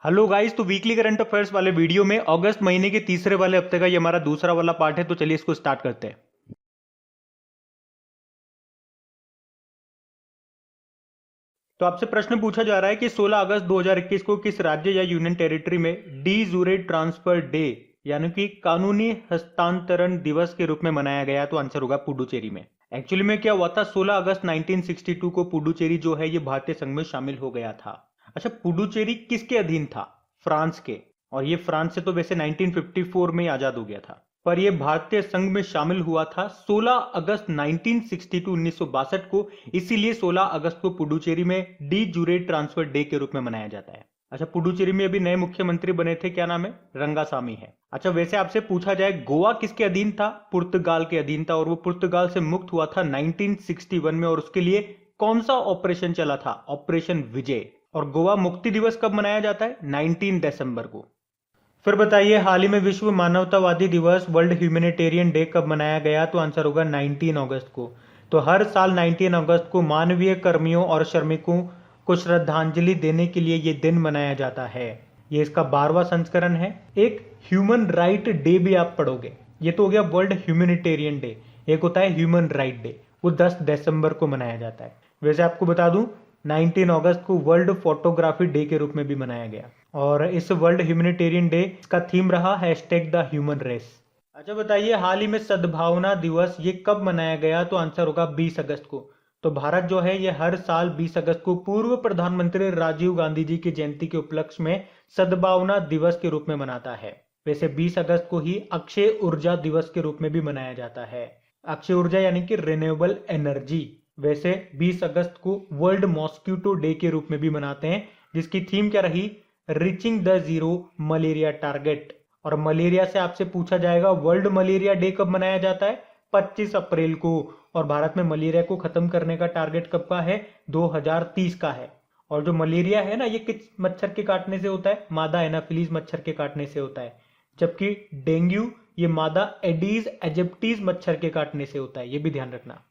Hello guys, तो weekly current affairs वाले video में अगस्त महीने के तीसरे वाले हफ्ते का ये हमारा दूसरा वाला पार्ट है। तो चलिए इसको स्टार्ट करते हैं। तो आपसे प्रश्न पूछा जा रहा है कि 16 अगस्त 2021 को किस राज्य या यूनियन टेरिटरी में डी जूरे ट्रांसफर डे यानी कि कानूनी हस्तांतरण दिवस के रूप में मनाया गया? तो आंसर होगा पुडुचेरी में। एक्चुअली में क्या हुआ था, 16 अगस्त 1962 को पुडुचेरी जो है ये भारतीय संघ में शामिल हो गया था। अच्छा, पुडुचेरी किसके अधीन था? फ्रांस के। और ये फ्रांस से तो वैसे 1954 में ही आजाद हो गया था, पर यह भारतीय संघ में शामिल हुआ था 16 अगस्त 1962 को। इसीलिए 16 अगस्त को पुडुचेरी में डी जूरे ट्रांसफर डे के रूप में मनाया जाता है। अच्छा, पुडुचेरी में अभी नए मुख्यमंत्री बने थे, क्या नाम है? रंगासामी है। अच्छा, वैसे आपसे पूछा जाए गोवा किसके अधीन था? पुर्तगाल के अधीन था, और वो पुर्तगाल से मुक्त हुआ था 1961 में। और उसके लिए कौन सा ऑपरेशन चला था? ऑपरेशन विजय। और गोवा मुक्ति दिवस कब मनाया जाता है? 19 दिसंबर को। फिर बताइए, हाल ही में विश्व मानवतावादी दिवस वर्ल्ड ह्यूमैनिटेरियन डे कब मनाया गया? तो आंसर होगा 19 अगस्त को। तो हर साल 19 अगस्त को मानवीय कर्मियों और श्रमिकों को श्रद्धांजलि देने के लिए ये दिन मनाया जाता है। ये इसका 12वां संस्करण है। एक ह्यूमन राइट डे भी आप पढ़ोगे। ये तो हो गया वर्ल्ड ह्यूमैनिटेरियन डे। एक होता है ह्यूमन राइट डे, वो 10 दिसंबर को मनाया जाता है। वैसे आपको बता दूं, 19 अगस्त को वर्ल्ड फोटोग्राफी डे के रूप में भी मनाया गया। और इस वर्ल्ड ह्यूमैनिटेरियन डे का थीम रहा #द-ह्यूमन-रेस। अच्छा बताइए, हाल ही में सद्भावना दिवस ये कब मनाया गया? तो आंसर होगा 20 अगस्त को। तो भारत जो है ये हर साल 20 अगस्त को पूर्व प्रधानमंत्री राजीव गांधी जी की जयंती के उपलक्ष्य में सद्भावना दिवस के रूप में मनाता है। वैसे 20 अगस्त को ही अक्षय ऊर्जा दिवस के रूप में भी मनाया जाता है। अक्षय ऊर्जा यानी कि रिन्यूएबल एनर्जी। वैसे 20 अगस्त को वर्ल्ड मॉस्किटो डे के रूप में भी मनाते हैं, जिसकी थीम क्या रही? Reaching the zero malaria target. और मलेरिया से आपसे पूछा जाएगा वर्ल्ड मलेरिया डे कब मनाया जाता है? 25 अप्रैल को। और भारत में मलेरिया को खत्म करने का टारगेट कब का है? 2030 का है। और जो मलेरिया है ना, ये किस मच्छर के काटने से होता है? मादा एनाफिलीज मच्छर के काटने से होता है। जबकि डेंगू ये मादा एडीज एजिप्टीज मच्छर के काटने से होता है, ये भी ध्यान रखना।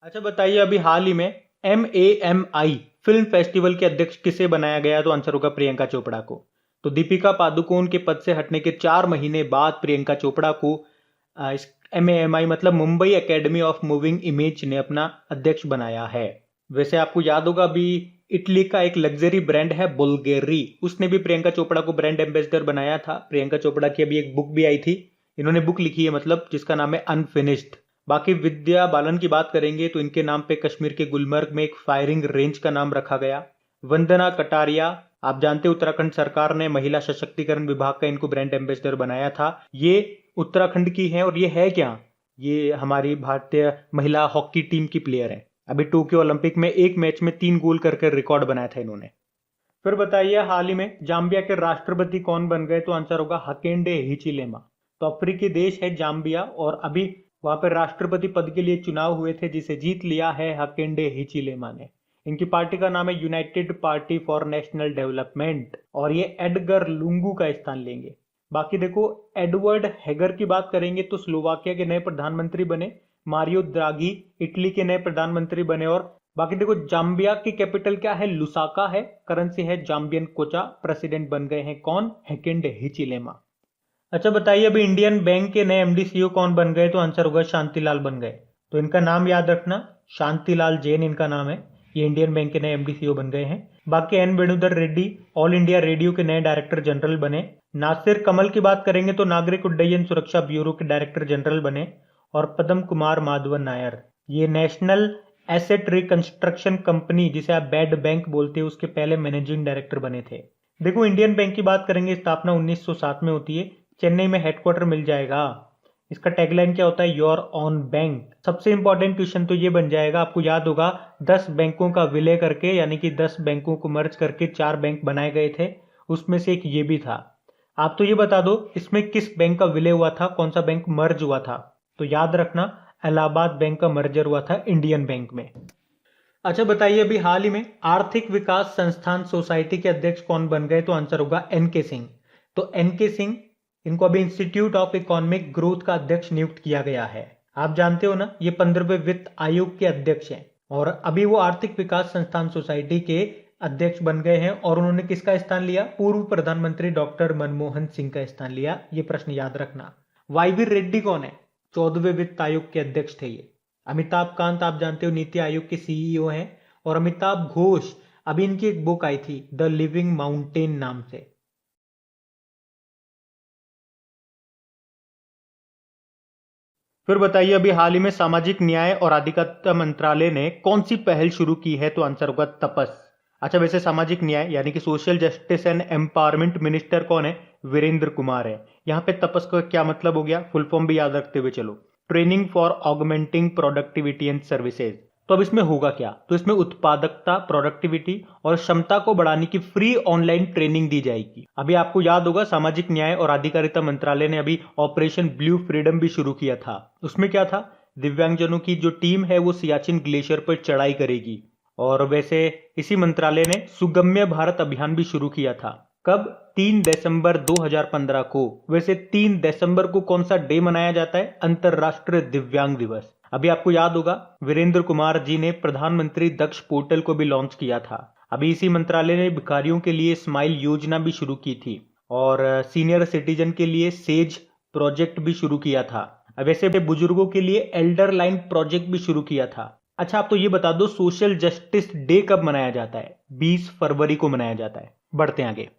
अच्छा बताइए, अभी हाल ही में MAMI फिल्म फेस्टिवल के अध्यक्ष किसे बनाया गया? तो आंसर होगा प्रियंका चोपड़ा को। तो दीपिका पादुकोण के पद से हटने के 4 महीने बाद प्रियंका चोपड़ा को इस MAMI मतलब Mumbai academy of moving image ने अपना अध्यक्ष बनाया है। वैसे आपको याद होगा, अभी इटली का एक लग्जरी ब्रांड है बुल्गारी, उसने भी प्रियंका चोपड़ा को ब्रांड एम्बेसडर बनाया था। प्रियंका चोपड़ा की अभी एक बुक भी आई थी, इन्होंने बुक लिखी है मतलब, जिसका नाम है अनफिनिश्ड। बाकी विद्या बालन की बात करेंगे तो इनके नाम पे कश्मीर के गुलमर्ग में एक फायरिंग रेंज का नाम रखा गया। वंदना कटारिया, आप जानते हैं उत्तराखंड सरकार ने महिला सशक्तिकरण विभाग का इनको ब्रांड एम्बेसडर बनाया था। ये उत्तराखंड की हैं, और ये है क्या? ये हमारी भारतीय महिला हॉकी टीम की प्लेयर है। अभी टोक्यो ओलंपिक में एक मैच में 3 गोल करके रिकॉर्ड बनाया था इन्होंने। फिर बताइए, हाल ही में जाम्बिया के राष्ट्रपति कौन बन गए? तो आंसर होगा हकेंडे हिचिलेमा। तो अफ्रीकी देश है जाम्बिया, और अभी वहां पर राष्ट्रपति पद के लिए चुनाव हुए थे, जिसे जीत लिया है हकेंडे हिचिलेमा ने। इनकी पार्टी का नाम है United party for national development, और ये एडगर लुंगू का स्थान लेंगे। बाकी देखो, एडवर्ड हेगर की बात करेंगे तो स्लोवाकिया के नए प्रधानमंत्री बने। मारियो द्रागी इटली के नए प्रधानमंत्री बने। और बाकी देखो, जाम्बिया की कैपिटल क्या है? लुसाका है। करेंसी है जाम्बियन कोचा। प्रेसिडेंट बन गए हैं कौन? हेकेंडे हिचिलेमा। अच्छा बताइए, अभी इंडियन बैंक के नए MD CEO कौन बन गए? तो आंसर होगा शांतिलाल बन गए। तो इनका नाम याद रखना, शांतिलाल जैन इनका नाम है। ये इंडियन बैंक के नए MD CEO बन गए हैं। बाकी N Venudhar Reddy All India Radio के नए डायरेक्टर जनरल बने। नासिर कमल की बात करेंगे तो नागरिक उड्डयन सुरक्षा ब्यूरो के डायरेक्टर जनरल बने। और पद्म कुमार माधवन नायर ये नेशनल एसेट रिकंस्ट्रक्शन कंपनी, जिसे आप बैड बैंक बोलते हैं, उसके पहले मैनेजिंग डायरेक्टर बने थे। देखो, इंडियन बैंक की बात करेंगे, स्थापना 1907 में होती है। चेन्नई में हेडक्वार्टर मिल जाएगा। इसका टैगलाइन क्या होता है? Your on bank. सबसे इंपॉर्टेंट क्वेश्चन तो ये बन जाएगा, आपको याद होगा 10 बैंकों का विलय करके, यानी कि 10 बैंकों को मर्ज करके 4 बैंक बनाए गए थे, उसमें से एक ये भी था। आप तो ये बता दो, इसमें किस बैंक का विलय हुआ था, कौन सा बैंक मर्ज हुआ था? तो याद रखना, इलाहाबाद बैंक का मर्जर हुआ था इंडियन बैंक में। अच्छा बताइए, अभी हाल ही में आर्थिक विकास संस्थान सोसाइटी के अध्यक्ष कौन बन गए? तो आंसर होगा NK सिंह। तो NK सिंह, इनको अभी इंस्टीट्यूट ऑफ इकोनॉमिक ग्रोथ का अध्यक्ष नियुक्त किया गया है। आप जानते हो ना, ये 15वें वित्त आयोग के अध्यक्ष हैं। और अभी वो आर्थिक विकास संस्थान सोसाइटी के अध्यक्ष बन गए हैं। और उन्होंने किसका स्थान लिया? पूर्व प्रधानमंत्री डॉक्टर मनमोहन सिंह का स्थान लिया। ये प्रश्न याद रखना। वाई रेड्डी कौन है? 14वें वित्त आयोग के अध्यक्ष थे ये। अमिताभ कांत आप जानते हो नीति आयोग के सीईओ हैं। और अमिताभ घोष, अभी इनकी एक बुक आई थी द लिविंग माउंटेन नाम से। फिर बताइए अभी हाल ही में सामाजिक न्याय और अधिकारिता मंत्रालय ने कौन सी पहल शुरू की है? तो आंसर होगा तपस। अच्छा, वैसे सामाजिक न्याय यानी कि social justice and empowerment minister कौन है? वीरेंद्र कुमार है। यहाँ पे तपस का क्या मतलब हो गया? फुल फॉर्म भी याद रखते हुए चलो, training for augmenting productivity and services. तो अब इसमें होगा क्या? तो इसमें उत्पादकता, प्रोडक्टिविटी और क्षमता को बढ़ाने की फ्री ऑनलाइन ट्रेनिंग दी जाएगी। अभी आपको याद होगा सामाजिक न्याय और अधिकारिता मंत्रालय ने अभी ऑपरेशन ब्लू फ्रीडम भी शुरू किया था। उसमें क्या था? दिव्यांगजनों की जो टीम है वो सियाचिन ग्लेशियर पर चढ़ाई करेगी। और वैसे इसी मंत्रालय ने सुगम्य भारत अभियान भी शुरू किया था। कब? 3 दिसंबर 2015 को। वैसे 3 दिसंबर को कौन सा डे मनाया जाता है? अंतरराष्ट्रीय दिव्यांग दिवस। अभी आपको याद होगा वीरेंद्र कुमार जी ने प्रधानमंत्री दक्ष पोर्टल को भी लॉन्च किया था। अभी इसी मंत्रालय ने भिखारियों के लिए स्माइल योजना भी शुरू की थी और सीनियर सिटीजन के लिए सेज प्रोजेक्ट भी शुरू किया था। वैसे बुजुर्गों के लिए एल्डर लाइन प्रोजेक्ट भी शुरू किया था। अच्छा, आप तो ये बता दो सोशल जस्टिस डे कब मनाया जाता है? 20 फरवरी को मनाया जाता है। बढ़ते हैं आगे।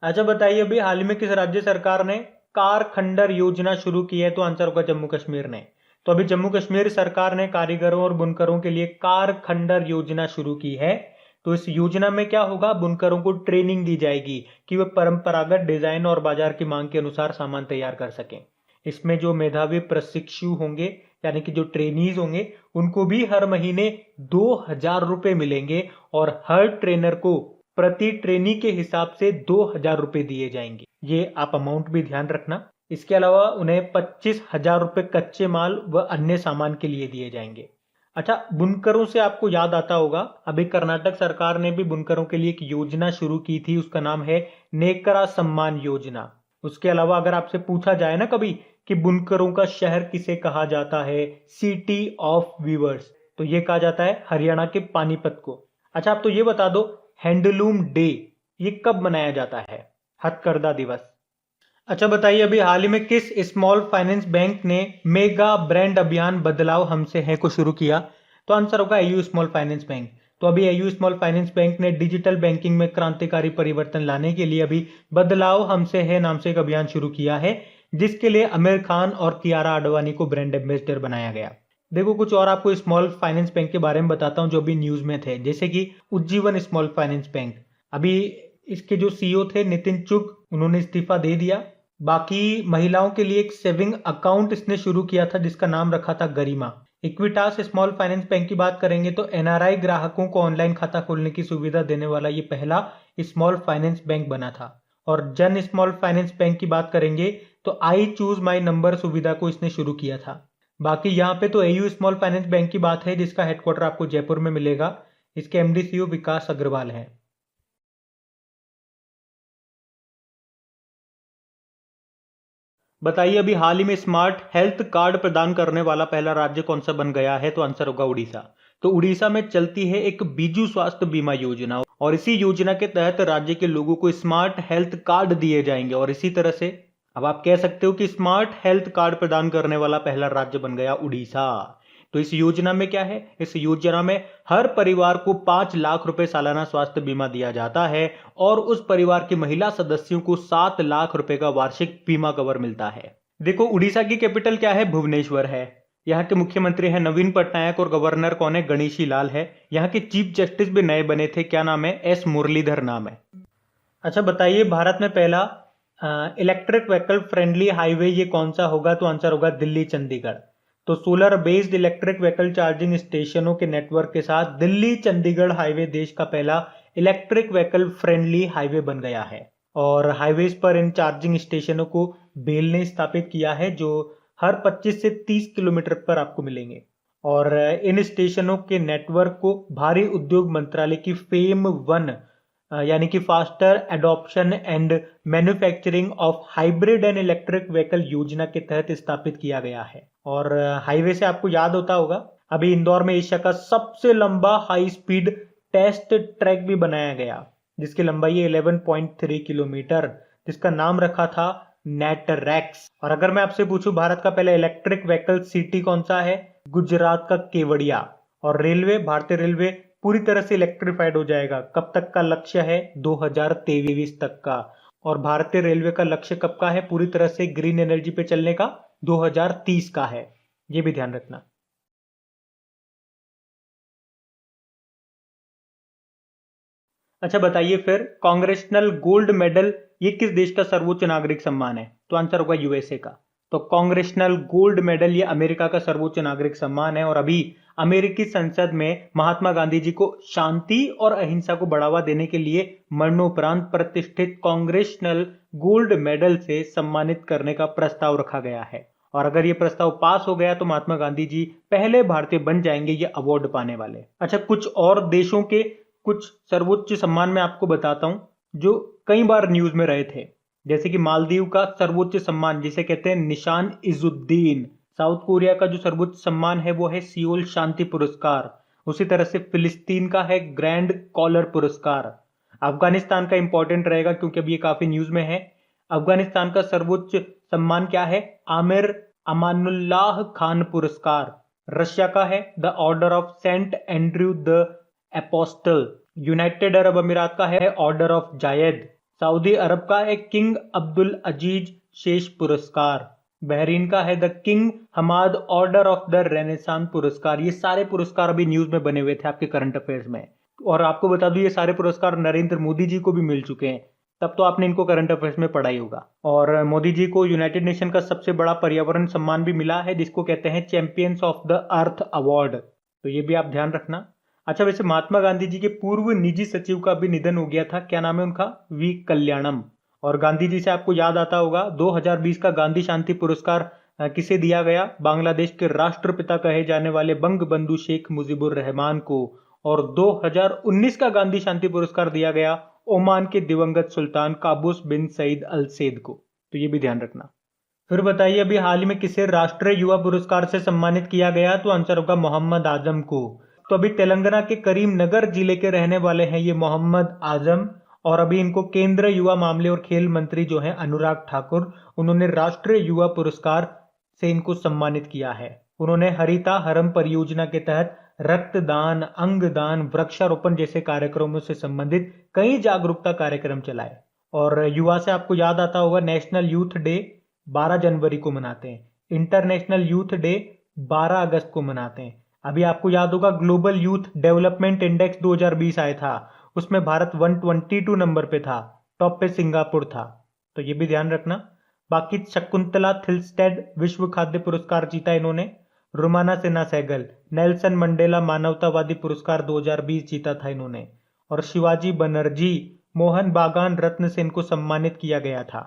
अच्छा बताइए अभी हाल ही में किस राज्य सरकार ने कार खंडर योजना शुरू की है? तो आंसर होगा जम्मू कश्मीर ने। तो अभी जम्मू कश्मीर सरकार ने कारीगरों और बुनकरों के लिए कार खंडर योजना शुरू की है। तो इस योजना में क्या होगा? बुनकरों को ट्रेनिंग दी जाएगी कि वे परंपरागत डिजाइन और बाजार की मांग के अनुसार सामान तैयार कर सकें। इसमें जो मेधावी प्रशिक्षु होंगे यानी कि जो ट्रेनीज होंगे उनको भी हर महीने 2000 रुपए मिलेंगे और हर ट्रेनर को प्रति ट्रेनी के हिसाब से 2000 रुपए दिए जाएंगे। ये आप अमाउंट भी ध्यान रखना। इसके अलावा उन्हें 25,000 रुपए कच्चे माल व अन्य सामान के लिए दिए जाएंगे। अच्छा, बुनकरों से आपको याद आता होगा अभी कर्नाटक सरकार ने भी बुनकरों के लिए एक योजना शुरू की थी। उसका नाम है नेकरा सम्मान योजना। उसके अलावा अगर आपसे पूछा जाए ना कभी कि बुनकरों का शहर किसे कहा जाता है, सिटी ऑफ वीवर्स, तो ये कहा जाता है हरियाणा के पानीपत को। अच्छा, आप तो ये बता दो हैंडलूम डे ये कब मनाया जाता है? हथकरघा दिवस। अच्छा बताइए अभी हाल ही में किस स्मॉल फाइनेंस बैंक ने मेगा ब्रांड अभियान बदलाव हमसे है को शुरू किया? तो आंसर होगा एयू स्मॉल फाइनेंस बैंक। तो अभी एयू स्मॉल फाइनेंस बैंक ने डिजिटल बैंकिंग में क्रांतिकारी परिवर्तन लाने के लिए अभी बदलाव हमसे है नाम से एक अभियान शुरू किया है, जिसके लिए आमिर खान और कियारा आडवाणी को ब्रांड एम्बेसडर बनाया गया। देखो कुछ और आपको स्मॉल फाइनेंस बैंक के बारे में बताता हूं जो अभी न्यूज में थे, जैसे कि उज्जीवन स्मॉल फाइनेंस बैंक। अभी इसके जो सीईओ थे नितिन चुग, उन्होंने इस्तीफा दे दिया। बाकी महिलाओं के लिए एक सेविंग अकाउंट इसने शुरू किया था जिसका नाम रखा था गरिमा। इक्विटास स्मॉल फाइनेंस बैंक की बात करेंगे तो एनआरआई ग्राहकों को ऑनलाइन खाता खोलने की सुविधा देने वाला ये पहला स्मॉल फाइनेंस बैंक बना था। और जन स्मॉल फाइनेंस बैंक की बात करेंगे तो आई चूज माई नंबर सुविधा को इसने शुरू किया था। बाकी यहाँ पे तो एयू स्मॉल फाइनेंस बैंक की बात है जिसका हेडक्वार्टर आपको जयपुर में मिलेगा। इसके एमडी सीईओ विकास अग्रवाल हैं। बताइए अभी हाल ही में स्मार्ट हेल्थ कार्ड प्रदान करने वाला पहला राज्य कौन सा बन गया है? तो आंसर होगा उड़ीसा। तो उड़ीसा में चलती है एक बीजू स्वास्थ्य बीमा योजना और इसी योजना के तहत राज्य के लोगों को स्मार्ट हेल्थ कार्ड दिए जाएंगे। और इसी तरह से अब आप कह सकते हो कि स्मार्ट हेल्थ कार्ड प्रदान करने वाला पहला राज्य बन गया उड़ीसा। तो इस योजना में क्या है? इस योजना में हर परिवार को 5 लाख रुपए सालाना स्वास्थ्य बीमा दिया जाता है और उस परिवार की महिला सदस्यों को 7 लाख रुपए का वार्षिक बीमा कवर मिलता है। देखो उड़ीसा की कैपिटल क्या है? भुवनेश्वर है। यहाँ के मुख्यमंत्री हैं नवीन पटनायक और गवर्नर कौन है? गणेशी लाल है। यहाँ के चीफ जस्टिस भी नए बने थे, क्या नाम है? एस मुरलीधर नाम है। अच्छा बताइए भारत में पहला इलेक्ट्रिक व्हीकल फ्रेंडली हाईवे ये कौन सा होगा? तो आंसर होगा दिल्ली चंडीगढ़। तो solar based electric vehicle charging स्टेशनों के नेटवर्क के साथ दिल्ली चंडीगढ़ हाईवे देश का पहला इलेक्ट्रिक व्हीकल फ्रेंडली हाईवे बन गया है। और हाईवेज पर इन चार्जिंग स्टेशनों को बेल ने स्थापित किया है जो हर 25 से 30 किलोमीटर पर आपको मिलेंगे। और इन स्टेशनों के नेटवर्क को भारी उद्योग मंत्रालय की फेम 1 यानी कि faster adoption and manufacturing of hybrid and electric vehicle योजना के तहत स्थापित किया गया है। और हाईवे से आपको याद होता होगा अभी इंदौर में एशिया का सबसे लंबा हाई स्पीड टेस्ट ट्रैक भी बनाया गया, जिसकी लंबाई है 11.3 किलोमीटर, जिसका नाम रखा था नेटरैक्स। और अगर मैं आपसे पूछूं भारत का पहला इलेक्ट्रिक व्हीकल सिटी कौन सा है, गुजरात का केवड़िया। और रेलवे, भारतीय रेलवे पूरी तरह से इलेक्ट्रिफाइड हो जाएगा, कब तक का लक्ष्य है, 2023 तक का। और भारतीय रेलवे का लक्ष्य कब का है, पूरी तरह से ग्रीन एनर्जी पे चलने का, 2030 का है, ये भी ध्यान रखना। अच्छा बताइए फिर, कांग्रेशनल गोल्ड मेडल ये किस देश का सर्वोच्च नागरिक सम्मान है, तो आंसर होगा यूएसए का। तो कांग्रेशनल गोल्ड मेडल ये अमेरिका का सर्वोच्च नागरिक सम्मान है। और अभी अमेरिकी संसद में महात्मा गांधी जी को शांति और अहिंसा को बढ़ावा देने के लिए मरणोपरांत प्रतिष्ठित कांग्रेशनल गोल्ड मेडल से सम्मानित करने का प्रस्ताव रखा गया है। और अगर ये प्रस्ताव पास हो गया तो महात्मा गांधी जी पहले भारतीय बन जाएंगे ये अवार्ड पाने वाले। अच्छा, कुछ और देशों के कुछ सर्वोच्च सम्मान मैं आपको बताता हूं जो कई बार न्यूज में रहे थे। जैसे कि मालदीव का सर्वोच्च सम्मान जिसे कहते हैं निशान इजुद्दीन। साउथ कोरिया का जो सर्वोच्च सम्मान है वो है सियोल शांति पुरस्कार। उसी तरह से फिलिस्तीन का है ग्रैंड कॉलर पुरस्कार। अफगानिस्तान का इंपॉर्टेंट रहेगा क्योंकि अब ये काफी न्यूज में है। अफगानिस्तान का सर्वोच्च सम्मान क्या है, आमिर अमानुल्लाह खान पुरस्कार। रशिया का है the Order of Saint Andrew the Apostle. United अरब अमीरात का है ऑर्डर ऑफ जायद। सऊदी अरब का है किंग अब्दुल अजीज शेष पुरस्कार। बहरीन का है the King Hamad Order of the Renaissance पुरस्कार। ये सारे पुरस्कार अभी न्यूज में बने हुए थे आपके करंट अफेयर्स में। और आपको बता दूं ये सारे पुरस्कार नरेंद्र मोदी जी को भी मिल चुके हैं, तब तो आपने इनको करंट अफेयर्स में पढ़ा ही होगा। और मोदी जी को यूनाइटेड नेशन का सबसे बड़ा पर्यावरण सम्मान भी मिला है जिसको कहते हैं champions of the earth award, तो ये भी आप ध्यान रखना। अच्छा, वैसे महात्मा गांधी जी के पूर्व निजी सचिव का भी निधन हो गया था, क्या नाम है उनका, वी कल्याणम। और गांधी जी से आपको याद आता होगा 2020 का गांधी शांति पुरस्कार किसे दिया गया, बांग्लादेश के राष्ट्रपिता कहे जाने वाले बंग बंधु शेख मुजीबुर रहमान को। और 2019 का गांधी शांति पुरस्कार दिया गया ओमान के दिवंगत सुल्तान काबूस बिन सईद अल सैद को, तो ये भी ध्यान रखना। फिर बताइए अभी हाल ही में किसे राष्ट्रीय युवा पुरस्कार से सम्मानित किया गया, तो आंसर होगा मोहम्मद आजम को। तो अभी तेलंगाना के करीमनगर जिले के रहने वाले हैं ये मोहम्मद आजम। और अभी इनको केंद्र युवा मामले और खेल मंत्री जो हैं अनुराग ठाकुर, उन्होंने राष्ट्रीय युवा पुरस्कार से इनको सम्मानित किया है। उन्होंने हरिता हरम परियोजना के तहत रक्तदान, अंगदान, वृक्षारोपण जैसे कार्यक्रमों से संबंधित कई जागरूकता कार्यक्रम चलाए। और युवा से आपको याद आता होगा नेशनल यूथ डे 12 जनवरी को मनाते हैं, इंटरनेशनल यूथ डे 12 अगस्त को मनाते हैं। अभी आपको याद होगा ग्लोबल यूथ डेवलपमेंट इंडेक्स 2020 आया था, उसमें भारत 122 नंबर पे था, टॉप पे सिंगापुर था, तो ये भी ध्यान रखना। बाकी शकुंतला थिल्स्टेड विश्व खाद्य पुरस्कार जीता इन्होंने। रुमाना सिन्हा सहगल नेल्सन मंडेला मानवतावादी पुरस्कार 2020 जीता था इन्होंने। और शिवाजी बनर्जी मोहन बागान रत्न से इनको सम्मानित किया गया था।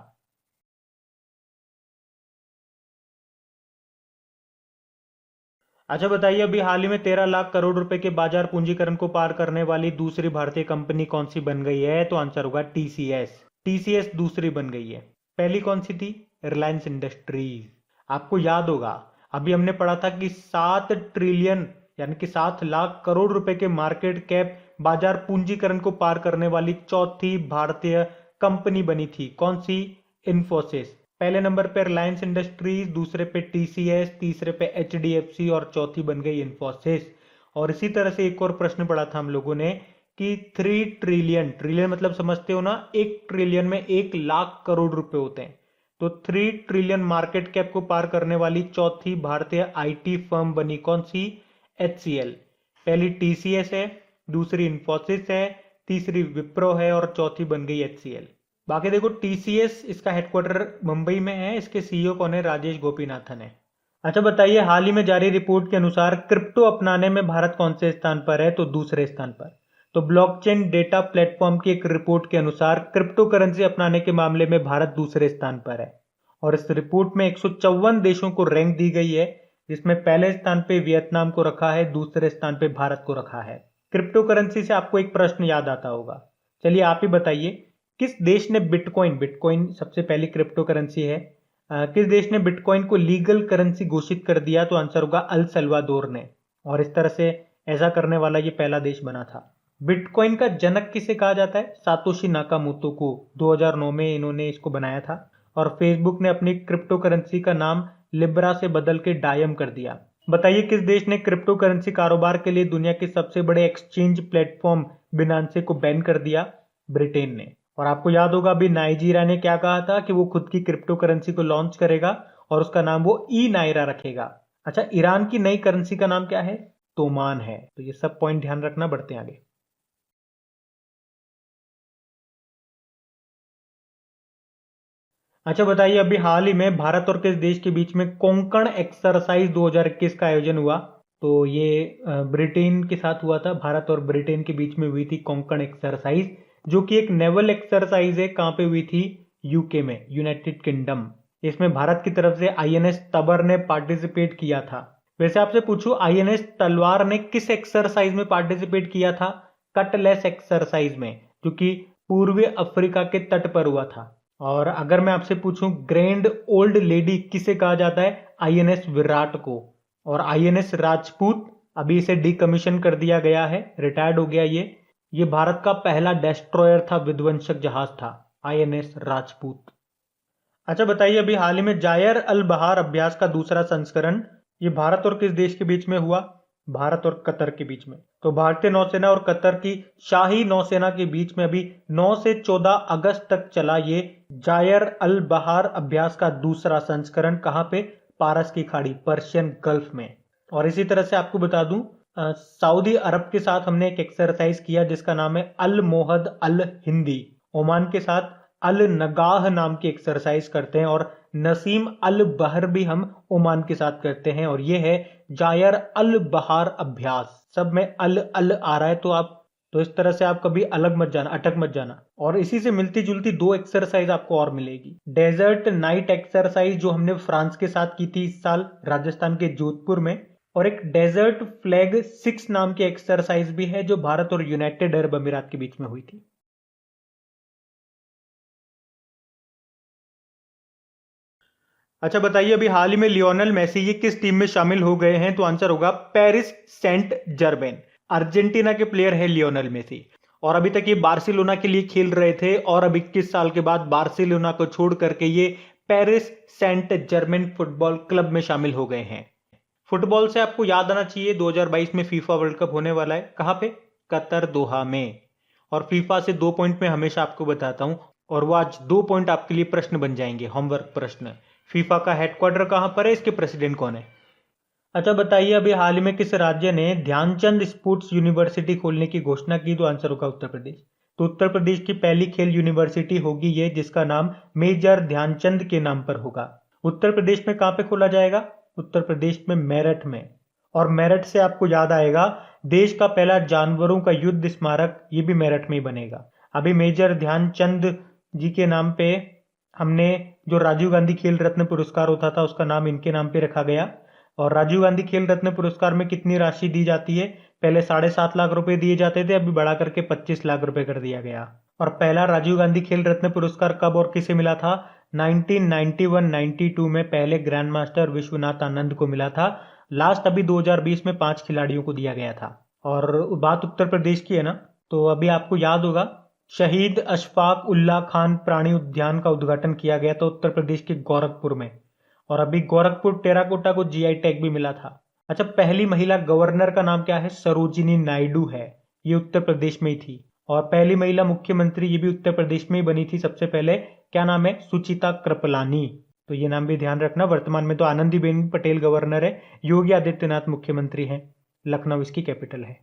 अच्छा बताइए अभी हाल ही में 13 लाख करोड़ रुपए के बाजार पूंजीकरण को पार करने वाली दूसरी भारतीय कंपनी कौन सी बन गई है, तो आंसर होगा टीसीएस। टीसीएस दूसरी बन गई है, पहली कौन सी थी, रिलायंस इंडस्ट्रीज। आपको याद होगा अभी हमने पढ़ा था कि 7 ट्रिलियन यानी कि 7 लाख करोड़ रुपए के मार्केट कैप बाजार पूंजीकरण को पार करने वाली चौथी भारतीय कंपनी बनी थी, कौन सी, इन्फोसिस। पहले नंबर पे रिलायंस इंडस्ट्रीज, दूसरे पे टीसीएस, तीसरे पे एचडीएफसी और चौथी बन गई इन्फोसिस। और इसी तरह से एक और प्रश्न पढ़ा था हम लोगों ने कि 3 ट्रिलियन, ट्रिलियन मतलब समझते हो ना, 1 ट्रिलियन में 1 लाख करोड़ रुपए होते हैं, तो 3 ट्रिलियन मार्केट कैप को पार करने वाली चौथी भारतीय आईटी फर्म बनी कौन सी, एचसीएल। पहली टीसीएस है, दूसरी इन्फोसिस है, तीसरी विप्रो है और चौथी बन गई एचसीएल। बाकी देखो टीसीएस इसका हेडक्वार्टर मुंबई में है, इसके सीईओ कौन है, राजेश गोपीनाथन है। अच्छा बताइए हाल ही में जारी रिपोर्ट के अनुसार क्रिप्टो अपनाने में भारत कौन से स्थान पर है, तो दूसरे स्थान पर। तो ब्लॉकचेन डेटा प्लेटफॉर्म की एक रिपोर्ट के अनुसार क्रिप्टो करेंसी अपनाने के मामले में भारत दूसरे स्थान पर है। और इस रिपोर्ट में 154 देशों को रैंक दी गई है, जिसमें पहले स्थान पे वियतनाम को रखा है, दूसरे स्थान पे भारत को रखा है। क्रिप्टो करेंसी से आपको एक प्रश्न याद आता होगा, चलिए आप ही बताइए किस देश ने बिटकॉइन, बिटकॉइन सबसे पहली क्रिप्टो करेंसी है, किस देश ने बिटकॉइन को लीगल करेंसी घोषित कर दिया, तो आंसर होगा अल सल्वाडोर ने। और इस तरह से ऐसा करने वाला ये पहला देश बना था। बिटकॉइन का जनक किसे कहा जाता है? सातोशी नाकामोतो को। 2009 में इन्होंने इसको बनाया था। और फेसबुक ने अपनी क्रिप्टो करेंसी का नाम लिब्रा से बदल के डायम कर दिया। बताइए किस देश ने क्रिप्टो करेंसी कारोबार के लिए दुनिया के सबसे बड़े एक्सचेंज प्लेटफॉर्म बिनांसे को बैन कर दिया? ब्रिटेन ने। और आपको याद होगा अभी नाइजीरिया ने क्या कहा था कि वो खुद की क्रिप्टो करेंसी को लॉन्च करेगा और उसका नाम वो ई नायरा रखेगा। अच्छा, ईरान की नई करेंसी का नाम क्या है? तोमान है। तो ये सब पॉइंट ध्यान रखना, बढ़ते हैं आगे। अच्छा बताइए, अभी हाल ही में भारत और किस देश के बीच में कोंकण एक्सरसाइज 2021 का आयोजन हुआ? तो ये ब्रिटेन के साथ हुआ था। भारत और ब्रिटेन के बीच में हुई थी कोंकण एक्सरसाइज, जो कि एक नेवल एक्सरसाइज है। कहां पे हुई थी? यूके में, यूनाइटेड किंगडम। इसमें भारत की तरफ से आईएनएस तबर ने पार्टिसिपेट किया था। वैसे आपसे पूछूं, आईएनएस तलवार ने किस एक्सरसाइज में पार्टिसिपेट किया था? कटलेस एक्सरसाइज में, जो कि पूर्वी अफ्रीका के तट पर हुआ था। और अगर मैं आपसे पूछूं, ग्रैंड ओल्ड लेडी किसे कहा जाता है? आईएनएस विराट को। और आईएनएस राजपूत, अभी इसे डीकमीशन कर दिया गया है, रिटायर्ड हो गया ये भारत का पहला डेस्ट्रॉयर था, विध्वंसक जहाज था आईएनएस राजपूत। अच्छा बताइए, अभी हाल ही में जायर अल बहार अभ्यास का दूसरा संस्करण ये भारत और किस देश के बीच में हुआ? भारत और कतर के बीच में। तो भारतीय नौसेना और कतर की शाही नौसेना के बीच में अभी 9 से 14 अगस्त तक चला ये जायर अल बहार अभ्यास का दूसरा संस्करण। कहां पे? पारस की खाड़ी, पर्शियन गल्फ में। और इसी तरह से आपको बता दूं, सऊदी अरब के साथ हमने एक एक्सरसाइज किया जिसका नाम है अल मोहद अल हिंदी। ओमान के साथ अल नगाह नाम की एक्सरसाइज करते हैं। और नसीम अल बहर भी हम ओमान के साथ करते हैं। और ये है जायर अल बहार अभ्यास। सब में अल अल आ रहा है, तो इस तरह से आप कभी अलग मत जाना, अटक मत जाना। और इसी से मिलती जुलती दो एक्सरसाइज आपको और मिलेगी। डेजर्ट नाइट एक्सरसाइज जो हमने फ्रांस के साथ की थी इस साल, राजस्थान के जोधपुर में। और एक डेजर्ट फ्लैग 6 नाम की एक्सरसाइज भी है जो भारत और यूनाइटेड अरब अमीरात के बीच में हुई थी। अच्छा बताइए, अभी हाल ही में लियोनेल मेसी ये किस टीम में शामिल हो गए हैं? तो आंसर होगा पेरिस सेंट जर्मेन। अर्जेंटीना के प्लेयर है लियोनेल मेसी। और अभी तक ये बार्सिलोना के लिए खेल रहे थे और अब 21 साल के बाद बार्सिलोना को छोड़ करके ये Paris Saint Germain football club में शामिल हो गए हैं। फुटबॉल से आपको याद आना चाहिए 2022 में फीफा वर्ल्ड कप होने वाला है। कहां पे? कतर, दोहा में। और फीफा से 2 पॉइंट में हमेशा आपको बताता हूं, और वो आज 2 पॉइंट आपके लिए प्रश्न बन जाएंगे, होमवर्क प्रश्न। फीफा का हेडक्वार्टर कहां पर है? इसके प्रेसिडेंट कौन है? अच्छा बताइए, अभी हाल ही में किस राज्य ने ध्यानचंद स्पोर्ट्स यूनिवर्सिटी खोलने की घोषणा की? तो आंसर होगा उत्तर प्रदेश। तो उत्तर प्रदेश की पहली खेल यूनिवर्सिटी होगी ये, जिसका नाम मेजर ध्यानचंद के नाम पर होगा। उत्तर प्रदेश में कहां पे खोला जाएगा? उत्तर प्रदेश में मेरठ में। और मेरठ से आपको याद आएगा, देश का पहला जानवरों का युद्ध स्मारक ये भी मेरठ में ही बनेगा। अभी मेजर ध्यानचंद जी के नाम पे हमने जो राजीव गांधी खेल रत्न पुरस्कार होता था उसका नाम इनके नाम पे रखा गया। और राजीव गांधी खेल रत्न पुरस्कार में कितनी राशि दी जाती है? पहले 7.5 लाख रुपए दिए जाते थे, अभी बढ़ा करके 25 लाख रुपए कर दिया गया। और पहला राजीव गांधी खेल रत्न पुरस्कार कब और किसे मिला था? 1991-92 में पहले ग्रैंड मास्टर विश्वनाथ आनंद को मिला था। लास्ट अभी 2020 में 5 खिलाड़ियों को दिया गया था। और बात उत्तर प्रदेश की है ना, तो अभी आपको याद होगा शहीद अशफाक उल्लाह खान प्राणी उद्यान का उद्घाटन किया गया था उत्तर प्रदेश के गोरखपुर में। और अभी गोरखपुर टेराकोटा को जीआई टैग भी मिला था। अच्छा, पहली महिला गवर्नर का नाम क्या है? सरोजिनी नायडू है। ये उत्तर प्रदेश में ही थी। और पहली महिला मुख्यमंत्री ये भी उत्तर प्रदेश में ही बनी थी सबसे पहले। क्या नाम है? सुचिता कृपलानी। तो ये नाम भी ध्यान रखना। वर्तमान में तो आनंदीबेन पटेल गवर्नर है, योगी आदित्यनाथ मुख्यमंत्री हैं, लखनऊ इसकी कैपिटल है।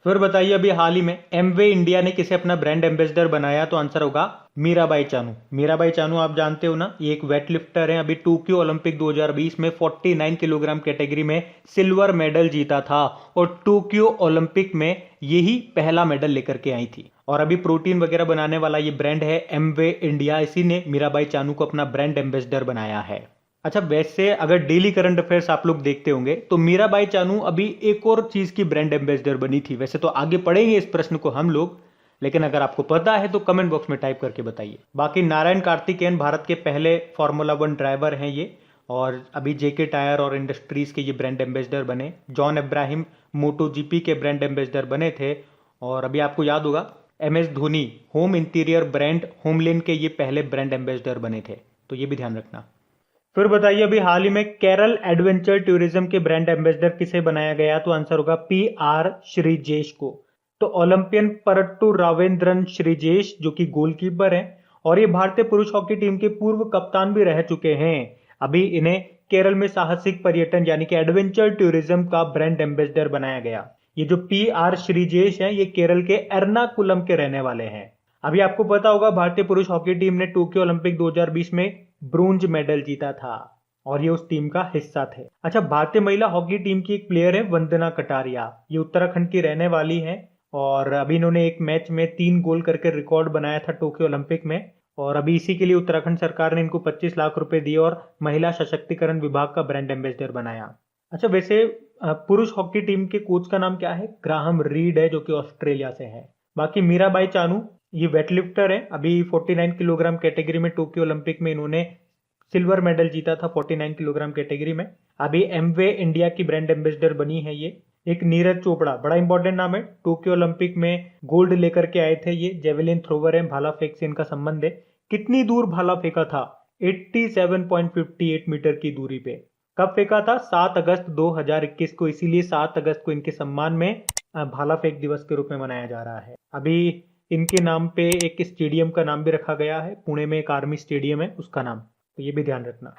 फिर बताइए, अभी हाल ही में एमवे इंडिया ने किसे अपना ब्रांड एम्बेसडर बनाया? तो आंसर होगा मीराबाई चानू। मीराबाई चानू आप जानते हो ना, ये एक वेट लिफ्टर है। अभी टोक्यो ओलंपिक 2020 में 49 किलोग्राम कैटेगरी में सिल्वर मेडल जीता था और टोक्यो ओलंपिक में यही पहला मेडल लेकर के आई थी। और अभी प्रोटीन वगैरह बनाने वाला ये ब्रांड है एमवे इंडिया, इसी ने मीराबाई चानू को अपना ब्रांड एम्बेसडर बनाया है। अच्छा, वैसे अगर डेली करंट अफेयर्स आप लोग देखते होंगे तो मीराबाई चानू अभी एक और चीज की ब्रांड एम्बेसडर बनी थी। वैसे तो आगे पढ़ेंगे इस प्रश्न को हम लोग, लेकिन अगर आपको पता है तो कमेंट बॉक्स में टाइप करके बताइए। बाकी नारायण कार्तिकेयन भारत के पहले फार्मूला 1 ड्राइवर हैं ये, और अभी जेके टायर और इंडस्ट्रीज के ये ब्रांड एम्बेसडर बने। जॉन अब्राहिम मोटो जीपी के ब्रांड एम्बेसडर बने थे, और अभी आपको याद होगा MS Dhoni home interior brand HomeLane के ये पहले ब्रांड एम्बेसडर बने थे, तो ये भी ध्यान रखना। फिर बताइए अभी हाल ही में केरल एडवेंचर टूरिज्म के ब्रांड एम्बेसडर किसे बनाया गया, तो आंसर होगा PR श्रीजेश को। तो ओलंपियन परट्टू रावेंद्रन श्रीजेश जो कि गोलकीपर हैं, और ये भारतीय पुरुष हॉकी टीम के पूर्व कप्तान भी रह चुके हैं। अभी इन्हें केरल में साहसिक पर्यटन यानी कि एडवेंचर टूरिज्म का ब्रांड एम्बेसडर बनाया गया। ये जो PR श्रीजेश हैं ये केरल के एर्नाकुलम के रहने वाले हैं। अभी आपको पता होगा भारतीय पुरुष हॉकी टीम ने टोक्यो ओलंपिक 2020 में ब्रोंज मेडल जीता था, और ये उस टीम का हिस्सा थे। अच्छा, भारतीय महिला हॉकी टीम की एक प्लेयर है वंदना कटारिया, ये उत्तराखंड की रहने वाली है, और अभी इन्होंने एक मैच में 3 गोल करके रिकॉर्ड बनाया था टोक्यो ओलंपिक में, और अभी इसी के लिए उत्तराखंड सरकार ने इनको 25 लाख रुपए दिए और महिला सशक्तिकरण विभाग का ब्रांड एम्बेसडर बनाया। अच्छा, वैसे पुरुष हॉकी टीम के कोच का नाम क्या है? ग्राहम रीड है, जो कि ऑस्ट्रेलिया से है। बाकी मीराबाई चानू ये वेटलिफ्टर है, अभी 49 किलोग्राम कैटेगरी में टोक्यो ओलंपिक में इन्होंने सिल्वर मेडल जीता था 49 किलोग्राम कैटेगरी में। अभी एमवे इंडिया की ब्रांड एम्बेसडर बनी है ये। एक नीरज चोपड़ा, बड़ा इंपॉर्टेंट नाम है, टोक्यो ओलंपिक में गोल्ड लेकर के आए थे ये। जेवलिन थ्रोवर है, भाला फेंक से इनका संबंध है। कितनी दूर भाला फेंका था? 87.58 मीटर की दूरी पे। कब फेंका था? 7 अगस्त 2021 को, इसीलिए 7 अगस्त को इनके सम्मान में भाला फेंक दिवस के रूप में मनाया जा रहा है। अभी इनके नाम पे एक स्टेडियम का नाम भी रखा गया है, पुणे में एक आर्मी स्टेडियम है उसका नाम, तो ये भी ध्यान रखना।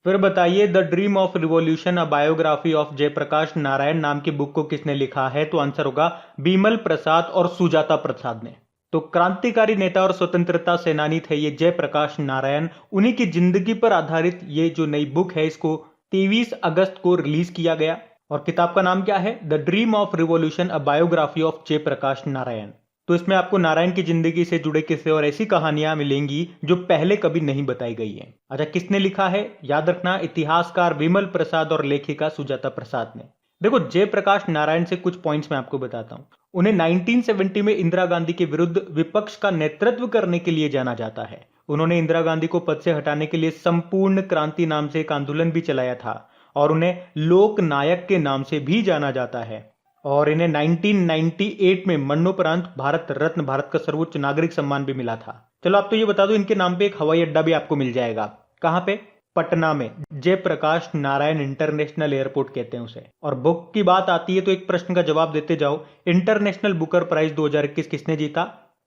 फिर बताइए the dream of revolution a biography of Jayaprakash Narayan नाम की बुक को किसने लिखा है, तो आंसर होगा बिमल प्रसाद और सुजाता प्रसाद ने। तो क्रांतिकारी नेता और स्वतंत्रता सेनानी थे ये जयप्रकाश नारायण। उन्हीं की जिंदगी पर आधारित ये जो नई बुक है इसको 23 अगस्त को रिलीज किया गया, और किताब का नाम क्या है? The dream of revolution a biography of Jayaprakash Narayan. तो इसमें आपको नारायण की जिंदगी से जुड़े किस्से और ऐसी कहानियां मिलेंगी जो पहले कभी नहीं बताई गई हैं। अच्छा, किसने लिखा है? याद रखना, इतिहासकार विमल प्रसाद और लेखिका सुजाता प्रसाद ने। देखो, जयप्रकाश नारायण से कुछ पॉइंट्स मैं आपको बताता हूं। उन्हें 1970 में इंदिरा गांधी के विरुद्ध विपक्ष का नेतृत्व करने के लिए जाना जाता है। उन्होंने इंदिरा गांधी को पद से हटाने के लिए संपूर्ण क्रांति नाम से एक आंदोलन भी चलाया था, और उन्हें लोक नायक के नाम से भी जाना जाता है। और इन्हें 1998 में मरणोपरांत भारत रत्न, भारत का सर्वोच्च नागरिक सम्मान भी मिला था। चलो आप तो ये बता दो, इनके नाम पे एक हवाई अड्डा भी आपको मिल जाएगा। कहां पे? पटना में, जयप्रकाश नारायण इंटरनेशनल एयरपोर्ट कहते हैं उसे। और बुक की बात आती है तो एक प्रश्न का जवाब देते जाओ, इंटरनेशनल बुकर प्राइज 2021 किसने जीता?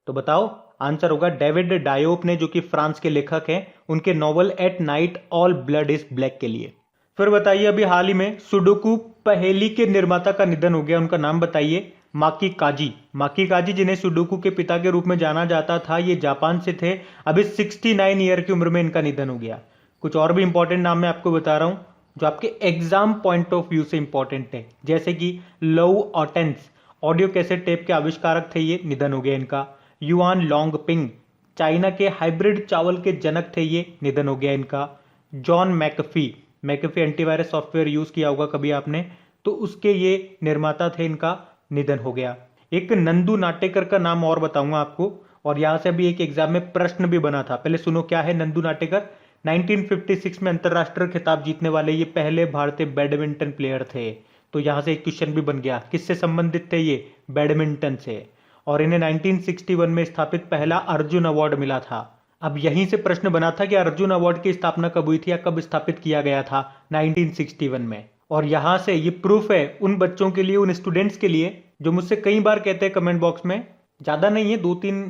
तो बताओ, आंसर होगा डेविड डायोप ने, जो कि फ्रांस के लेखक हैं, उनके novel at night all blood is black के लिए। फिर बताइए अभी हाल ही में सुडोकू पहेली के निर्माता का निधन हो गया, उनका नाम बताइए। माकी काजी। माकी काजी, जिन्हें सुडोकू के पिता के रूप में जाना जाता था, ये जापान से थे। अभी 69 ईयर की उम्र में इनका निधन हो गया। कुछ और भी इंपॉर्टेंट नाम मैं आपको बता रहा हूं जो आपके एग्जाम पॉइंट ऑफ व्यू से इंपॉर्टेंट है, जैसे कि लव ऑटेंस, ऑडियो कैसेट टेप के आविष्कारक थे, ये निधन हो गया इनका। युआन लोंगपिंग, चाइना के हाइब्रिड चावल के जनक थे, ये निधन हो गया इनका। John McAfee, McAfee antivirus software use किया होगा कभी आपने, तो उसके ये निर्माता थे, इनका निधन हो गया। एक नंदू नाटेकर का नाम और बताऊंगा आपको, और यहां से अभी एक एग्जाम में प्रश्न भी बना था, पहले सुनो क्या है नंदू नाटेकर। 1956 में अंतरराष्ट्रीय खिताब जीतने वाले ये पहले भारतीय बैडमिंटन प्लेयर थे। तो यहां से एक क्वेश्चन भी बन गया, किससे संबंधित थे ये? बैडमिंटन से। और इन्हें 1961 में स्थापित पहला अर्जुन अवार्ड मिला था। अब यहीं से प्रश्न बना था कि अर्जुन अवार्ड की स्थापना कब हुई थी या कब स्थापित किया गया था? 1961 में। और यहां से ये प्रूफ है उन बच्चों के लिए, उन स्टूडेंट्स के लिए जो मुझसे कई बार कहते हैं कमेंट बॉक्स में, ज्यादा नहीं है, 2-3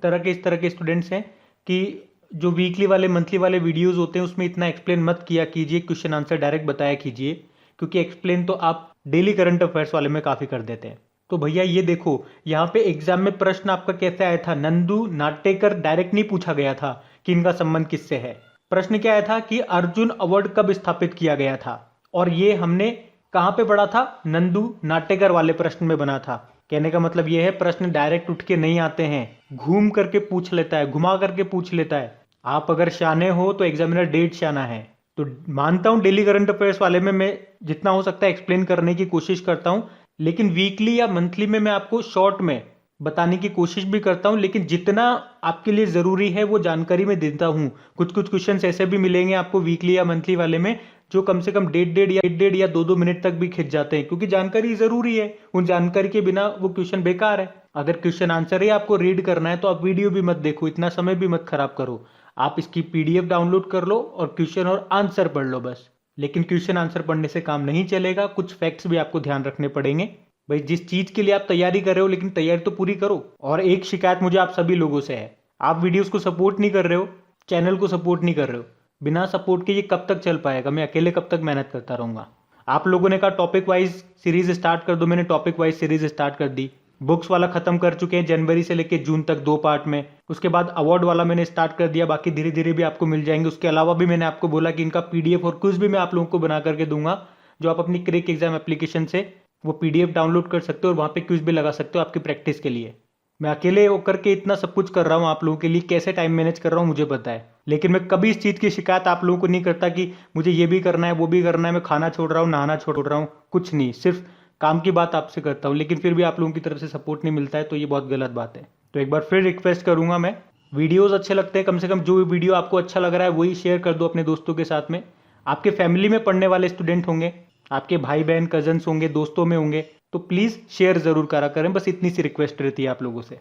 तरह के इस तरह के स्टूडेंट्स हैं, कि जो वीकली वाले मंथली वाले वीडियोस होते हैं उसमें इतना एक्सप्लेन मत किया कीजिए, क्वेश्चन आंसर डायरेक्ट बताया कीजिए, क्योंकि एक्सप्लेन तो आप डेली करंट अफेयर्स वाले में काफी कर देते हैं। तो भैया ये देखो, यहाँ पे एग्जाम में प्रश्न आपका कैसे आया था? नंदू नाटेकर डायरेक्ट नहीं पूछा गया था कि इनका संबंध किससे है। प्रश्न क्या आया था कि अर्जुन अवार्ड कब स्थापित किया गया था, और ये हमने कहां पे पढ़ा था? नंदू नाटेकर वाले प्रश्न में बना था। कहने का मतलब यह है प्रश्न डायरेक्ट उठ के नहीं आते हैं, घूम करके पूछ लेता है, घुमा करके पूछ लेता है। आप अगर शाने हो तो एग्जामिनर डेढ़ शाना है। तो मानता हूँ डेली करंट अफेयर्स वाले में मैं जितना हो सकता है एक्सप्लेन करने की कोशिश करता हूँ, लेकिन वीकली या मंथली में मैं आपको शॉर्ट में बताने की कोशिश भी करता हूँ, लेकिन जितना आपके लिए ज़रूरी है वो जानकारी मैं देता हूँ। कुछ कुछ क्वेश्चंस ऐसे भी मिलेंगे आपको वीकली या मंथली वाले में जो कम से कम डेढ़ या दो दो मिनट तक भी खिंच जाते हैं, क्योंकि जानकारी ज़रूरी है। उन जानकारी के बिना वो क्वेश्चन बेकार है। अगर क्वेश्चन आंसर ही आपको रीड करना है तो आप वीडियो भी मत देखो, इतना समय भी मत खराब करो। आप इसकी पीडीएफ डाउनलोड कर लो और क्वेश्चन और आंसर पढ़ लो बस। लेकिन क्वेश्चन आंसर पढ़ने से काम नहीं चलेगा, कुछ फैक्ट्स भी आपको ध्यान रखने पड़ेंगे। भाई जिस चीज के लिए आप तैयारी कर रहे हो, लेकिन तैयारी तो पूरी करो। और एक शिकायत मुझे आप सभी लोगों से है, आप वीडियोस को सपोर्ट नहीं कर रहे हो, चैनल को सपोर्ट नहीं कर रहे हो। बिना सपोर्ट के ये कब तक चल पाएगा? मैं अकेले कब तक मेहनत करता रहूंगा? आप लोगों ने कहा टॉपिक वाइज सीरीज स्टार्ट कर दो, मैंने टॉपिक वाइज सीरीज स्टार्ट कर दी। बुक्स वाला खत्म कर चुके हैं जनवरी से लेकर जून तक 2 पार्ट में। उसके बाद अवार्ड वाला मैंने स्टार्ट कर दिया, बाकी धीरे धीरे भी आपको मिल जाएंगे। उसके अलावा भी मैंने आपको बोला कि इनका पीडीएफ और क्विज भी मैं आप लोगों को बना करके दूंगा, जो आप अपनी क्रेक एग्जाम एप्लीकेशन से वो पीडीएफ डाउनलोड कर सकते हो और वहां पे क्विज भी लगा सकते हो आपकी प्रैक्टिस के लिए। मैं अकेले होकर के इतना सब कुछ कर रहा हूँ आप लोगों के लिए, कैसे टाइम मैनेज कर रहा हूँ मुझे पता है। लेकिन मैं कभी इस चीज़ की शिकायत आप लोगों को नहीं करता कि मुझे ये भी करना है वो भी करना है, मैं खाना छोड़ रहा हूँ नहाना छोड़ रहा हूँ, कुछ नहीं। सिर्फ काम की बात आपसे करता हूँ, लेकिन फिर भी आप लोगों की तरफ से सपोर्ट नहीं मिलता है, तो ये बहुत गलत बात है। तो एक बार फिर रिक्वेस्ट करूंगा मैं, वीडियोस अच्छे लगते हैं कम से कम जो वीडियो आपको अच्छा लग रहा है वही शेयर कर दो अपने दोस्तों के साथ में। आपके फैमिली में पढ़ने वाले स्टूडेंट होंगे, आपके भाई बहन कजन्स होंगे, दोस्तों में होंगे, तो प्लीज़ शेयर ज़रूर करा करें। बस इतनी सी रिक्वेस्ट रहती है आप लोगों से।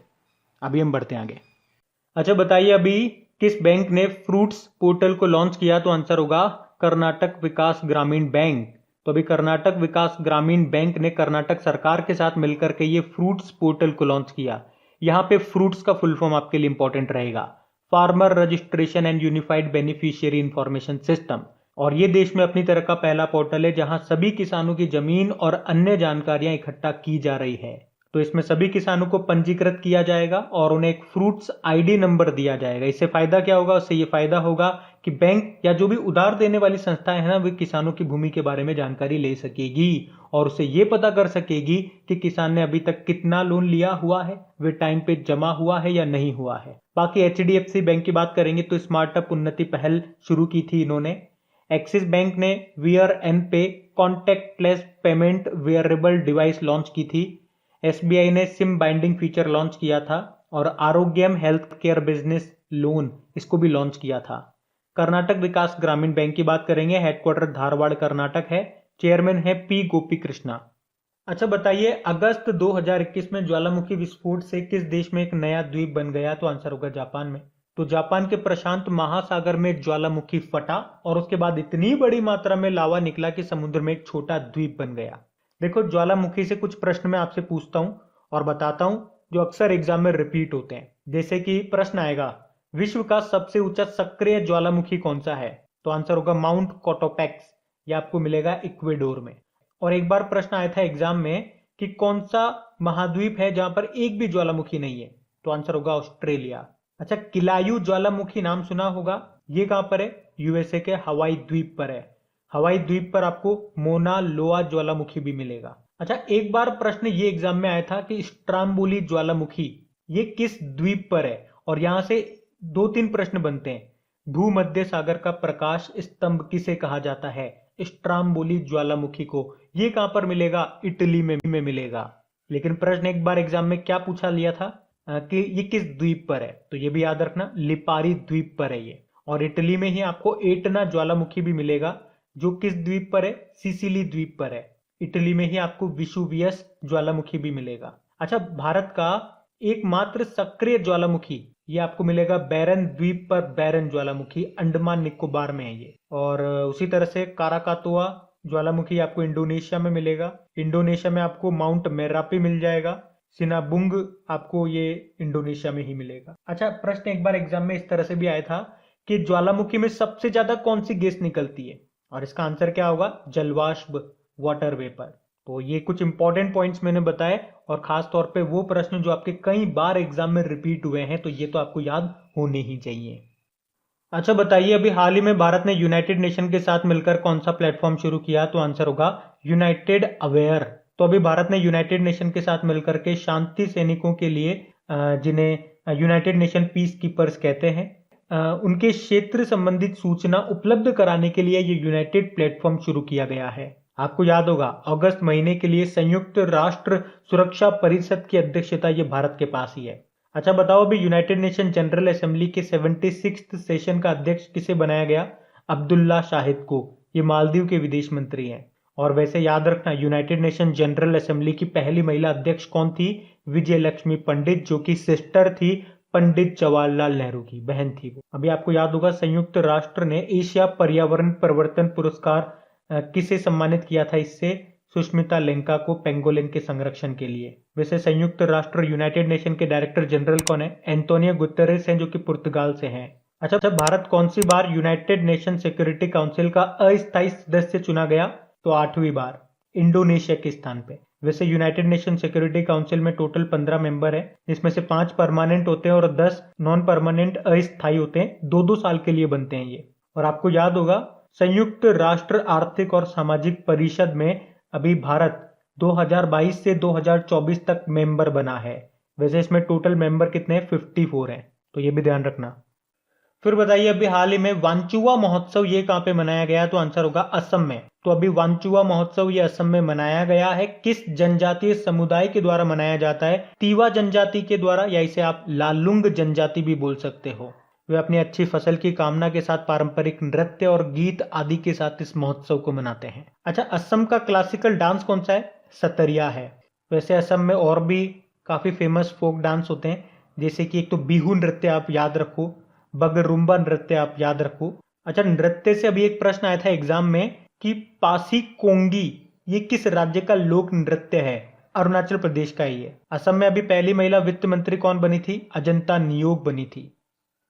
अभी हम बढ़ते हैं आगे। अच्छा बताइए, अभी किस बैंक ने फ्रूट्स पोर्टल को लॉन्च किया? तो आंसर होगा कर्नाटक विकास ग्रामीण बैंक। तो अभी कर्नाटक विकास ग्रामीण बैंक ने कर्नाटक सरकार के साथ मिलकर के ये फ्रूट्स पोर्टल को लॉन्च किया। यहाँ पे फ्रूट्स का फुल फॉर्म आपके लिए इंपॉर्टेंट रहेगा, farmer registration and unified beneficiary information system. और ये देश में अपनी तरह का पहला पोर्टल है जहां सभी किसानों की जमीन और अन्य जानकारियां इकट्ठा की जा रही है। तो इसमें सभी किसानों को पंजीकृत किया जाएगा और उन्हें एक फ्रूट्स आईडी नंबर दिया जाएगा। इससे फायदा क्या होगा? उससे ये फायदा होगा कि बैंक या जो भी उधार देने वाली संस्थाएं हैं ना, वे किसानों की भूमि के बारे में जानकारी ले सकेगी और उससे ये पता कर सकेगी कि किसान ने अभी तक कितना लोन लिया हुआ है, वे टाइम पे जमा हुआ है या नहीं हुआ है। बाकी एचडीएफसी बैंक की बात करेंगे तो स्मार्टअप उन्नति पहल शुरू की थी इन्होंने। एक्सिस बैंक ने वियर एन पे contact lens payment wearable device launch की थी। एसबीआई ने सिम बाइंडिंग फीचर लॉन्च किया था और आरोग्यम हेल्थ केयर बिजनेस लोन इसको भी लॉन्च किया था। कर्नाटक विकास ग्रामीण बैंक की बात करेंगे, हेडक्वार्टर धारवाड़ कर्नाटक है, चेयरमैन है पी गोपी कृष्णा। अच्छा बताइए, अगस्त 2021 में ज्वालामुखी विस्फोट से किस देश में एक नया द्वीप बन गया? तो आंसर होगा जापान में। तो जापान के प्रशांत महासागर में एक ज्वालामुखी फटा और उसके बाद इतनी बड़ी मात्रा में लावा निकला कि समुद्र में एक छोटा द्वीप बन गया। देखो, ज्वालामुखी से कुछ प्रश्न मैं आपसे पूछता हूं और बताता हूं जो अक्सर एग्जाम में रिपीट होते हैं। जैसे कि प्रश्न आएगा, विश्व का सबसे ऊंचा सक्रिय ज्वालामुखी कौन सा है? तो आंसर होगा माउंट कोटोपेक्स। ये आपको मिलेगा इक्वेडोर में। और एक बार प्रश्न आया था एग्जाम में कि कौन सा महाद्वीप है जहां पर एक भी ज्वालामुखी नहीं है? तो आंसर होगा ऑस्ट्रेलिया। अच्छा, किलायू ज्वालामुखी नाम सुना होगा, ये कहां पर है? यूएसए के हवाई द्वीप पर है। हवाई द्वीप पर आपको मोना लोआ ज्वालामुखी भी मिलेगा। अच्छा, एक बार प्रश्न ये एग्जाम में आया था कि स्ट्राम्बोली ज्वालामुखी ये किस द्वीप पर है? और यहां से 2-3 प्रश्न बनते हैं। भूमध्य सागर का प्रकाश स्तंभ किसे कहा जाता है? स्ट्राम्बोली ज्वालामुखी को। ये कहां पर मिलेगा? इटली में मिलेगा। लेकिन प्रश्न एक बार एग्जाम में क्या पूछा लिया था कि ये किस द्वीप पर है? तो ये भी याद रखना, लिपारी द्वीप पर है ये। और इटली में ही आपको एटना ज्वालामुखी भी मिलेगा, जो किस द्वीप पर है? सिसिली द्वीप पर है। इटली में ही आपको विसुवियस ज्वालामुखी भी मिलेगा। अच्छा, भारत का एकमात्र सक्रिय ज्वालामुखी ये आपको मिलेगा बैरन द्वीप पर, बैरन ज्वालामुखी अंडमान निकोबार में है ये। और उसी तरह से काराकातुआ ज्वालामुखी आपको इंडोनेशिया में मिलेगा। इंडोनेशिया में आपको माउंट मेरापी मिल जाएगा। सिनाबुंग आपको ये इंडोनेशिया में ही मिलेगा। अच्छा, प्रश्न एक बार एग्जाम में इस तरह से भी आया था कि ज्वालामुखी में सबसे ज्यादा कौन सी गैस निकलती है? और इसका आंसर क्या होगा? जलवाष्प, वाटर वेपर। तो ये कुछ इंपॉर्टेंट पॉइंट्स मैंने बताए और खास तौर पे वो प्रश्न जो आपके कई बार एग्जाम में रिपीट हुए हैं, तो ये तो आपको याद होने ही चाहिए। अच्छा बताइए, अभी हाल ही में भारत ने यूनाइटेड नेशन के साथ मिलकर कौन सा प्लेटफॉर्म शुरू किया? तो आंसर होगा यूनाइटेड अवेयर। तो अभी भारत ने यूनाइटेड नेशन के साथ मिलकर के शांति सैनिकों के लिए, जिन्हें यूनाइटेड नेशन पीस कीपर्स कहते हैं, उनके क्षेत्र संबंधित सूचना उपलब्ध कराने के लिए ये यूनाइटेड प्लेटफॉर्म शुरू किया गया है। आपको याद होगा अगस्त महीने के लिए संयुक्त राष्ट्र सुरक्षा परिषद की अध्यक्षता ये भारत के पास ही है। अच्छा बताओ अभी यूनाइटेड नेशन जनरल असेंबली के 76th सेशन का अध्यक्ष किसे बनाया गया? अब्दुल्ला शाहिद को। ये मालदीव के विदेश मंत्री हैं। और वैसे याद रखना यूनाइटेड नेशन जनरल असेंबली की पहली महिला अध्यक्ष कौन थी? विजय लक्ष्मी पंडित, जो कि सिस्टर थी पंडित जवाहरलाल नेहरू की, बहन थी वो। अभी आपको याद होगा संयुक्त राष्ट्र ने एशिया पर्यावरण परिवर्तन पुरस्कार किसे सम्मानित किया था? इससे सुष्मिता लेंका को पेंगोलिन के संरक्षण के लिए। वैसे संयुक्त राष्ट्र यूनाइटेड नेशन के डायरेक्टर जनरल कौन है? एंटोनियो गुतेरेस हैं, जो कि पुर्तगाल से हैं। अच्छा भारत कौन सी बार यूनाइटेड नेशन सिक्योरिटी काउंसिल का अस्थायी सदस्य चुना गया? तो 8वीं बार, इंडोनेशिया के स्थान पे। वैसे यूनाइटेड नेशन सिक्योरिटी काउंसिल में टोटल 15 मेंबर है, जिसमें से 5 परमानेंट होते हैं और 10 नॉन परमानेंट अस्थायी होते हैं। 2-2 साल के लिए बनते हैं ये। और आपको याद होगा संयुक्त राष्ट्र आर्थिक और सामाजिक परिषद में अभी भारत 2022 से 2024 तक मेंबर बना है। वैसे इसमें टोटल मेंबर कितने हैं? 54 हैं, तो ये भी ध्यान रखना। फिर बताइए अभी हाल ही में वांचुआ महोत्सव ये कहाँ पे मनाया गया? तो आंसर होगा असम में। तो अभी वांचुआ महोत्सव ये असम में मनाया गया है। किस जनजातीय समुदाय के द्वारा मनाया जाता है? तीवा जनजाति के द्वारा, या इसे आप लालुंग जनजाति भी बोल सकते हो। वे अपनी अच्छी फसल की कामना के साथ पारंपरिक नृत्य और गीत आदि के साथ इस महोत्सव को मनाते हैं। अच्छा असम का क्लासिकल डांस कौन सा है? सतरिया है। वैसे असम में और भी काफी फेमस फोक डांस होते हैं, जैसे कि एक तो बिहू नृत्य आप याद रखो, बगरुम्बा नृत्य आप याद रखो। अच्छा नृत्य से अभी एक प्रश्न आया था एग्जाम में कि पासी कोंगी ये किस राज्य का लोक नृत्य है? अरुणाचल प्रदेश का ही है। असम में अभी पहली महिला वित्त मंत्री कौन बनी थी? अजंता नियोग बनी थी।